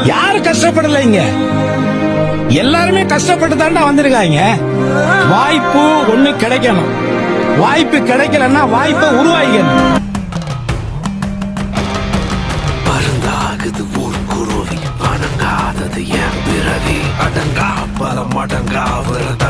யாரு கஷ்டப்படலைங்க, எல்லாருமே கஷ்டப்பட்டு தாண்டா வந்திருக்காங்க. வாய்ப்பு ஒண்ணு கிடைக்கணும், வாய்ப்பு கிடைக்கலன்னா வாய்ப்பை உருவாக்கணும். பருந்தாகுது ஊர் குருவி, வணங்காதது என் பிறவி, அடங்கா பல மடங்கா விரதா